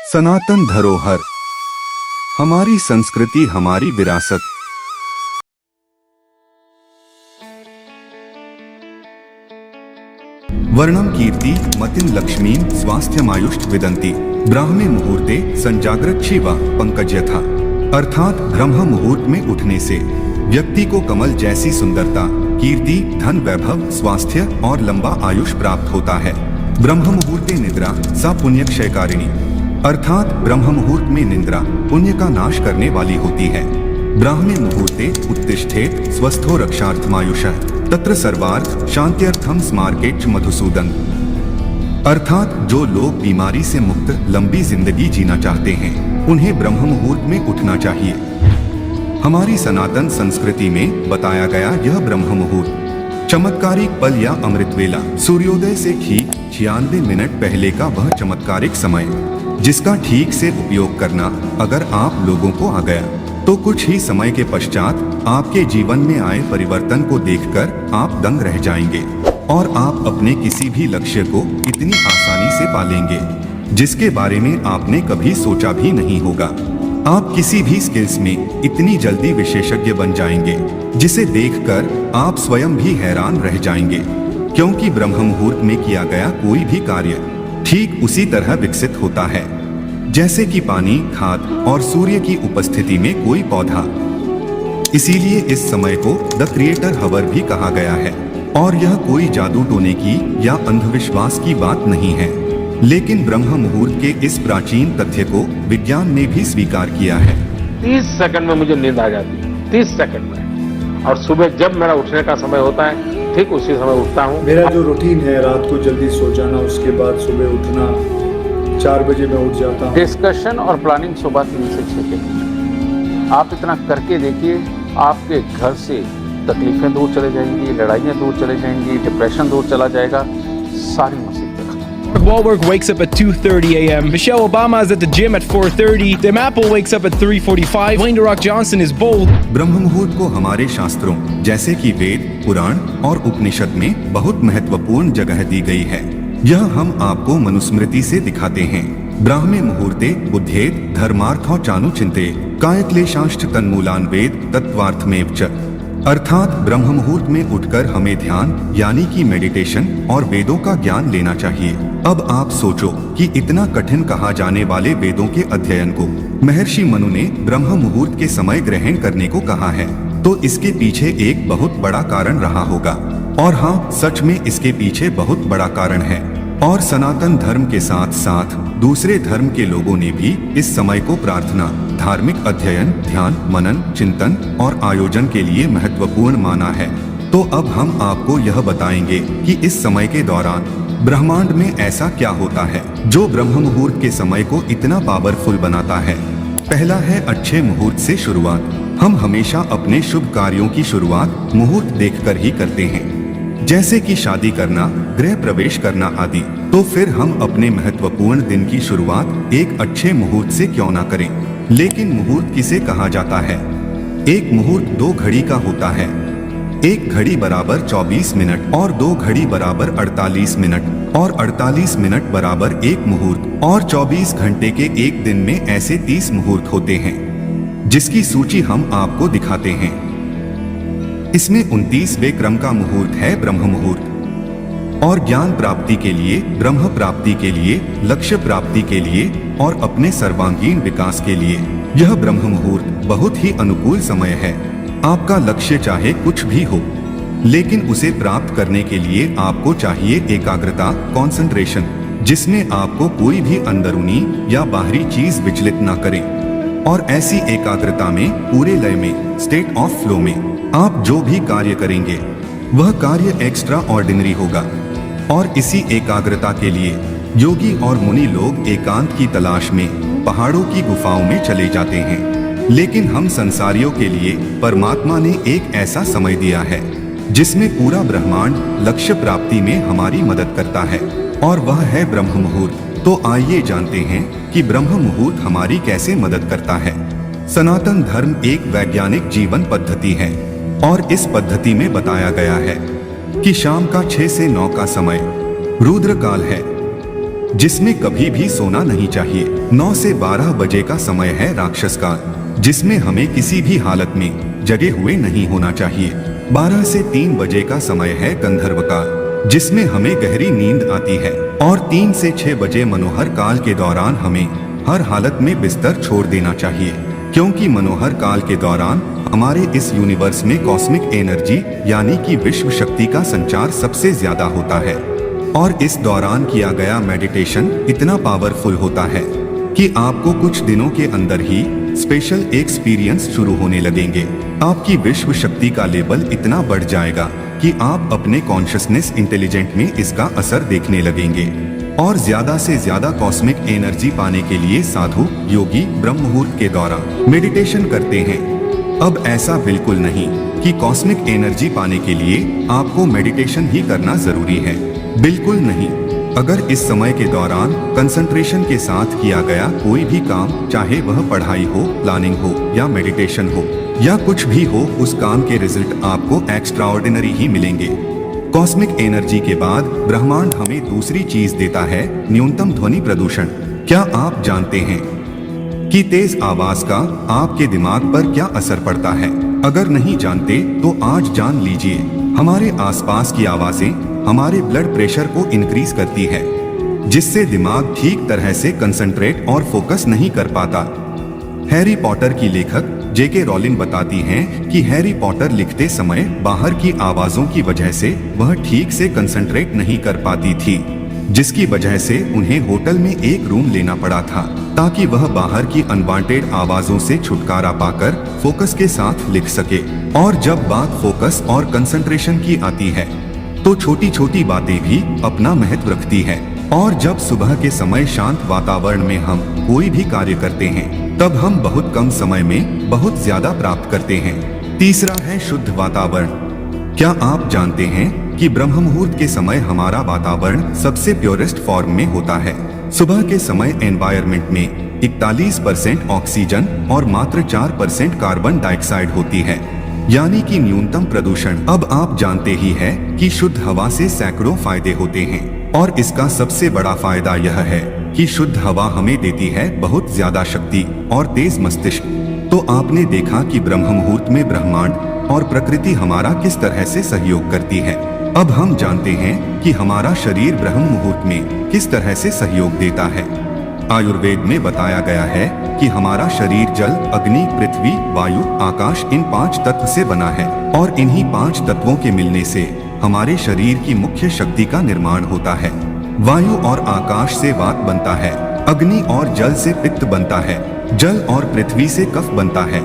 सनातन धरोहर, हमारी संस्कृति, हमारी विरासत। वर्णम कीर्ति मतिन लक्ष्मीं स्वास्थ्यमायुष्ट विदंती ब्राह्मे मुहूर्ते संजाग्रत शिवा पंकज यथा। अर्थात ब्रह्म मुहूर्त में उठने से व्यक्ति को कमल जैसी सुंदरता, कीर्ति, धन, वैभव, स्वास्थ्य और लंबा आयुष प्राप्त होता है। ब्रह्म मुहूर्ते निद्रा सा पुण्य क्षयकारिणी, अर्थात ब्रह्म मुहूर्त में निद्रा पुण्य का नाश करने वाली होती है। ब्राह्मे मुहूर्ते उत्तिष्ठेत स्वस्थो रक्षार्थमायुषः तत्र सर्वार्थ शांत्यर्थम स्मार्केच मधुसूदन। अर्थात जो लोग बीमारी से मुक्त लंबी जिंदगी जीना चाहते हैं उन्हें ब्रह्म मुहूर्त में उठना चाहिए। हमारी सनातन संस्कृति में बताया गया यह ब्रह्म मुहूर्त चमत्कारिक पल या अमृत वेला, सूर्योदय से ठीक 96 मिनट पहले का वह चमत्कारिक समय जिसका ठीक से उपयोग करना अगर आप लोगों को आ गया तो कुछ ही समय के पश्चात आपके जीवन में आए परिवर्तन को देखकर आप दंग रह जाएंगे और आप अपने किसी भी लक्ष्य को इतनी आसानी से पालेंगे जिसके बारे में आपने कभी सोचा भी नहीं होगा। आप किसी भी स्किल्स में इतनी जल्दी विशेषज्ञ बन जाएंगे जिसे देखकर आप स्वयं भी हैरान रह जाएंगे, क्योंकि ब्रह्म मुहूर्त में किया गया कोई भी कार्य ठीक उसी तरह विकसित होता है जैसे कि पानी, खाद और सूर्य की उपस्थिति में कोई पौधा। इसीलिए इस समय को द क्रिएटर हवर भी कहा गया है। और यह कोई जादू टोने की या अंधविश्वास की बात नहीं है, लेकिन ब्रह्म मुहूर्त के इस प्राचीन तथ्य को विज्ञान ने भी स्वीकार किया है। 30 सेकंड में मुझे नींद आ जाती है, 30 सेकंड में। और सुबह जब मेरा उठने का समय होता है ठीक उसी समय उठता हूँ। मेरा जो रूटीन है रात को जल्दी सो जाना, उसके बाद सुबह उठना, 4 बजे मैं उठ जाता हूँ। डिस्कशन और प्लानिंग सुबह 3 से 6 के बीच आप इतना करके देखिए, आपके घर से तकलीफें दूर चले जाएंगी, लड़ाइयाँ दूर चले जाएंगी, डिप्रेशन दूर चला जाएगा, सारी मुसीबतें। Wahlberg wakes up at 2:30 a.m. Michelle Obama is at the gym at 4:30. Tim Apple wakes up at 3:45. Dwayne The Rock Johnson is bold. ब्रह्म मुहूर्त को हमारे शास्त्रों जैसे कि वेद, पुराण और उपनिषद में बहुत महत्वपूर्ण जगह दी गई है। यह हम आपको मनुस्मृति से दिखाते हैं। ब्राह्मे मुहूर्ते बुद्धेत धर्मार्थो चानु चिंते कायक्लेशांश्च तन्मूलान वेद तत्वार्थमेव च। अर्थात ब्रह्म मुहूर्त में उठकर हमें ध्यान यानी कि मेडिटेशन और वेदों का ज्ञान लेना चाहिए। अब आप सोचो कि इतना कठिन कहा जाने वाले वेदों के अध्ययन को महर्षि मनु ने ब्रह्म मुहूर्त के समय ग्रहण करने को कहा है, तो इसके पीछे एक बहुत बड़ा कारण रहा होगा। और हाँ, सच में इसके पीछे बहुत बड़ा कारण है। और सनातन धर्म के साथ साथ दूसरे धर्म के लोगों ने भी इस समय को प्रार्थना, धार्मिक अध्ययन, ध्यान, मनन, चिंतन और आयोजन के लिए महत्वपूर्ण माना है। तो अब हम आपको यह बताएंगे कि इस समय के दौरान ब्रह्मांड में ऐसा क्या होता है जो ब्रह्म मुहूर्त के समय को इतना पावरफुल बनाता है। पहला है अच्छे मुहूर्त से शुरुआत। हम हमेशा अपने शुभ कार्यों की शुरुआत मुहूर्त देखकर ही करते हैं, जैसे कि शादी करना, गृह प्रवेश करना आदि। तो फिर हम अपने महत्वपूर्ण दिन की शुरुआत एक अच्छे मुहूर्त से क्यों ना करें। लेकिन मुहूर्त किसे कहा जाता है? एक मुहूर्त 2 घड़ी का होता है। 1 घड़ी बराबर 24 मिनट और 2 घड़ी बराबर 48 मिनट और 48 मिनट बराबर 1 मुहूर्त और 24 घंटे के एक दिन में ऐसे 30 मुहूर्त होते हैं, जिसकी सूची हम आपको दिखाते हैं। इसमें 29वें क्रम का मुहूर्त है ब्रह्म मुहूर्त। और ज्ञान प्राप्ति के लिए, ब्रह्म प्राप्ति के लिए, लक्ष्य प्राप्ति के लिए और अपने सर्वांगीण विकास के लिए यह ब्रह्म मुहूर्त बहुत ही अनुकूल समय है। आपका लक्ष्य चाहे कुछ भी हो, लेकिन उसे प्राप्त करने के लिए आपको चाहिए एकाग्रता, कंसंट्रेशन, जिसमें आपको कोई भी अंदरूनी या बाहरी चीज विचलित ना करे। और ऐसी एकाग्रता में, पूरे लय में, स्टेट ऑफ फ्लो में आप जो भी कार्य करेंगे वह कार्य एक्स्ट्रा ऑर्डिनरी होगा। और इसी एकाग्रता के लिए योगी और मुनि लोग एकांत की तलाश में पहाड़ों की गुफाओं में चले जाते हैं। लेकिन हम संसारियों के लिए परमात्मा ने एक ऐसा समय दिया है जिसमें पूरा ब्रह्मांड लक्ष्य प्राप्ति में हमारी मदद करता है, और वह है ब्रह्म मुहूर्त। तो आइए जानते हैं कि ब्रह्म मुहूर्त हमारी कैसे मदद करता है। सनातन धर्म एक वैज्ञानिक जीवन पद्धति है और इस पद्धति में बताया गया है कि शाम का 6 से 9 का समय रुद्र काल है जिसमें कभी भी सोना नहीं चाहिए। 9 से 12 बजे का समय है राक्षस काल, जिसमें हमें किसी भी हालत में जगे हुए नहीं होना चाहिए। 12 से 3 बजे का समय है गंधर्व काल, जिसमें हमें गहरी नींद आती है। और 3 से 6 बजे मनोहर काल के दौरान हमें हर हालत में बिस्तर छोड़ देना चाहिए, क्योंकि मनोहर काल के दौरान हमारे इस यूनिवर्स में कॉस्मिक एनर्जी यानी कि विश्व शक्ति का संचार सबसे ज्यादा होता है। और इस दौरान किया गया मेडिटेशन इतना पावरफुल होता है कि आपको कुछ दिनों के अंदर ही स्पेशल एक्सपीरियंस शुरू होने लगेंगे। आपकी विश्व शक्ति का लेवल इतना बढ़ जाएगा कि आप अपने कॉन्शियसनेस इंटेलिजेंट में इसका असर देखने लगेंगे। और ज्यादा से ज्यादा कॉस्मिक एनर्जी पाने के लिए साधु योगी ब्रह्म मुहूर्त के दौरान मेडिटेशन करते हैं। अब ऐसा बिल्कुल नहीं कि कॉस्मिक एनर्जी पाने के लिए आपको मेडिटेशन ही करना जरूरी है, बिल्कुल नहीं। अगर इस समय के दौरान कंसंट्रेशन के साथ किया गया कोई भी काम, चाहे वह पढ़ाई हो, प्लानिंग हो या मेडिटेशन हो या कुछ भी हो, उस काम के रिजल्ट आपको एक्स्ट्राऑर्डिनरी ही मिलेंगे। कॉस्मिक एनर्जी के बाद ब्रह्मांड हमें दूसरी चीज देता है, न्यूनतम ध्वनि प्रदूषण। क्या आप जानते हैं कि तेज आवाज का आपके दिमाग पर क्या असर पड़ता है? अगर नहीं जानते तो आज जान लीजिए। हमारे आसपास की आवाजें हमारे ब्लड प्रेशर को इंक्रीज करती है, जिससे दिमाग ठीक तरह से कंसंट्रेट और फोकस नहीं कर पाता। हैरी पॉटर की लेखक जेके रॉलिंग बताती हैं कि हैरी पॉटर लिखते समय बाहर की आवाजों की वजह से वह ठीक से कंसंट्रेट नहीं कर पाती थी, जिसकी वजह से उन्हें होटल में एक रूम लेना पड़ा था ताकि वह बाहर की अनवांटेड आवाजों से छुटकारा पाकर फोकस के साथ लिख सके। और जब बात फोकस और कंसंट्रेशन की आती है तो छोटी छोटी बातें भी अपना महत्व रखती है। और जब सुबह के समय शांत वातावरण में हम कोई भी कार्य करते हैं तब हम बहुत कम समय में बहुत ज्यादा प्राप्त करते हैं। तीसरा है शुद्ध वातावरण। क्या आप जानते हैं कि ब्रह्म मुहूर्त के समय हमारा वातावरण सबसे प्योरेस्ट फॉर्म में होता है? सुबह के समय एनवायरनमेंट में 41% ऑक्सीजन और मात्र 4% कार्बन डाइऑक्साइड होती है, यानी कि न्यूनतम प्रदूषण। अब आप जानते ही है कि शुद्ध हवा से सैकड़ों फायदे होते हैं, और इसका सबसे बड़ा फायदा यह है कि शुद्ध हवा हमें देती है बहुत ज्यादा शक्ति और तेज मस्तिष्क। तो आपने देखा कि ब्रह्म मुहूर्त में ब्रह्मांड और प्रकृति हमारा किस तरह से सहयोग करती है। अब हम जानते हैं कि हमारा शरीर ब्रह्म मुहूर्त में किस तरह से सहयोग देता है। आयुर्वेद में बताया गया है कि हमारा शरीर जल, अग्नि, पृथ्वी, वायु, आकाश इन 5 तत्व से बना है, और इन्हीं 5 तत्वों के मिलने से हमारे शरीर की मुख्य शक्ति का निर्माण होता है। वायु और आकाश से वात बनता है, अग्नि और जल से पित्त बनता है, जल और पृथ्वी से कफ बनता है।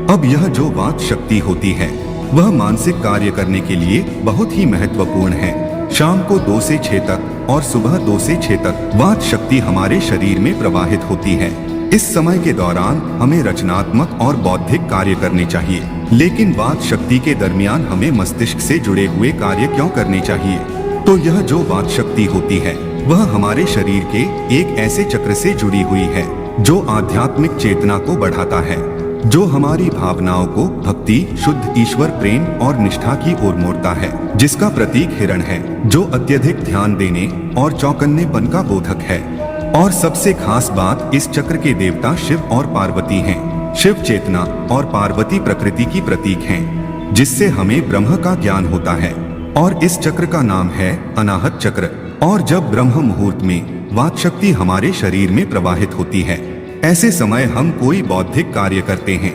अब यह जो वात शक्ति होती है वह मानसिक कार्य करने के लिए बहुत ही महत्वपूर्ण है। शाम को 2 से 6 तक और सुबह 2 से 6 तक वात शक्ति हमारे शरीर में प्रवाहित होती है। इस समय के दौरान हमें रचनात्मक और बौद्धिक कार्य करने चाहिए, लेकिन वात शक्ति के दरमियान हमें मस्तिष्क से जुड़े हुए कार्य क्यों करने चाहिए? तो यह जो वात शक्ति होती है वह हमारे शरीर के एक ऐसे चक्र से जुड़ी हुई है जो आध्यात्मिक चेतना को बढ़ाता है, जो हमारी भावनाओं को भक्ति, शुद्ध ईश्वर प्रेम और निष्ठा की ओर मोड़ता है, जिसका प्रतीक हिरण है, जो अत्यधिक ध्यान देने और चौकन्नेपन का बोधक है। और सबसे खास बात, इस चक्र के देवता शिव और पार्वती हैं। शिव चेतना और पार्वती प्रकृति की प्रतीक हैं, जिससे हमें ब्रह्म का ज्ञान होता है। और इस चक्र का नाम है अनाहत चक्र। और जब ब्रह्म मुहूर्त में वात शक्ति हमारे शरीर में प्रवाहित होती है, ऐसे समय हम कोई बौद्धिक कार्य करते हैं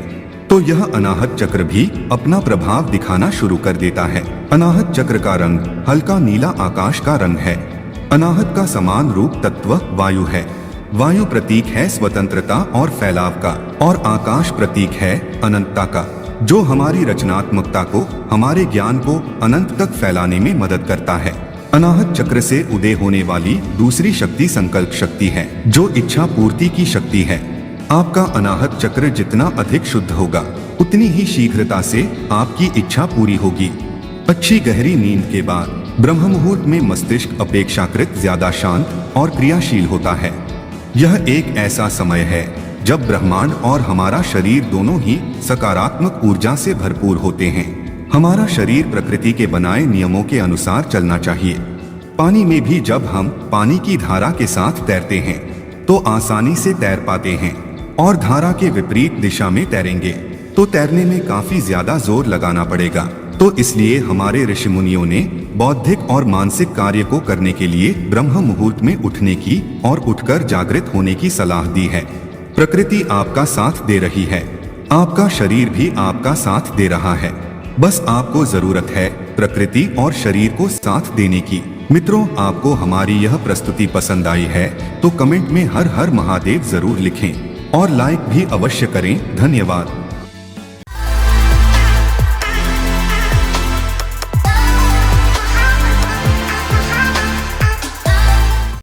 तो यह अनाहत चक्र भी अपना प्रभाव दिखाना शुरू कर देता है। अनाहत चक्र का रंग हल्का नीला आकाश का रंग है। अनाहत का समान रूप तत्व वायु है। वायु प्रतीक है स्वतंत्रता और फैलाव का, और आकाश प्रतीक है अनंतता का, जो हमारी रचनात्मकता को, हमारे ज्ञान को अनंत तक फैलाने में मदद करता है। अनाहत चक्र से उदय होने वाली दूसरी शक्ति संकल्प शक्ति है, जो इच्छा पूर्ति की शक्ति है। आपका अनाहत चक्र जितना अधिक शुद्ध होगा उतनी ही शीघ्रता से आपकी इच्छा पूरी होगी। अच्छी गहरी नींद के बाद ब्रह्म मुहूर्त में मस्तिष्क अपेक्षाकृत ज्यादा शांत और क्रियाशील होता है। यह एक ऐसा समय है जब ब्रह्मांड और हमारा शरीर दोनों ही सकारात्मक ऊर्जा से भरपूर होते हैं। हमारा शरीर प्रकृति के बनाए नियमों के अनुसार चलना चाहिए। पानी में भी जब हम पानी की धारा के साथ तैरते हैं तो आसानी से तैर पाते हैं, और धारा के विपरीत दिशा में तैरेंगे तो तैरने में काफी ज्यादा जोर लगाना पड़ेगा। तो इसलिए हमारे ऋषि मुनियों ने बौद्धिक और मानसिक कार्य को करने के लिए ब्रह्म मुहूर्त में उठने की और उठकर जागृत होने की सलाह दी है। प्रकृति आपका साथ दे रही है, आपका शरीर भी आपका साथ दे रहा है, बस आपको जरूरत है प्रकृति और शरीर को साथ देने की। मित्रों, आपको हमारी यह प्रस्तुति पसंद आई है तो कमेंट में हर हर महादेव जरूर लिखें और लाइक भी अवश्य करें। धन्यवाद।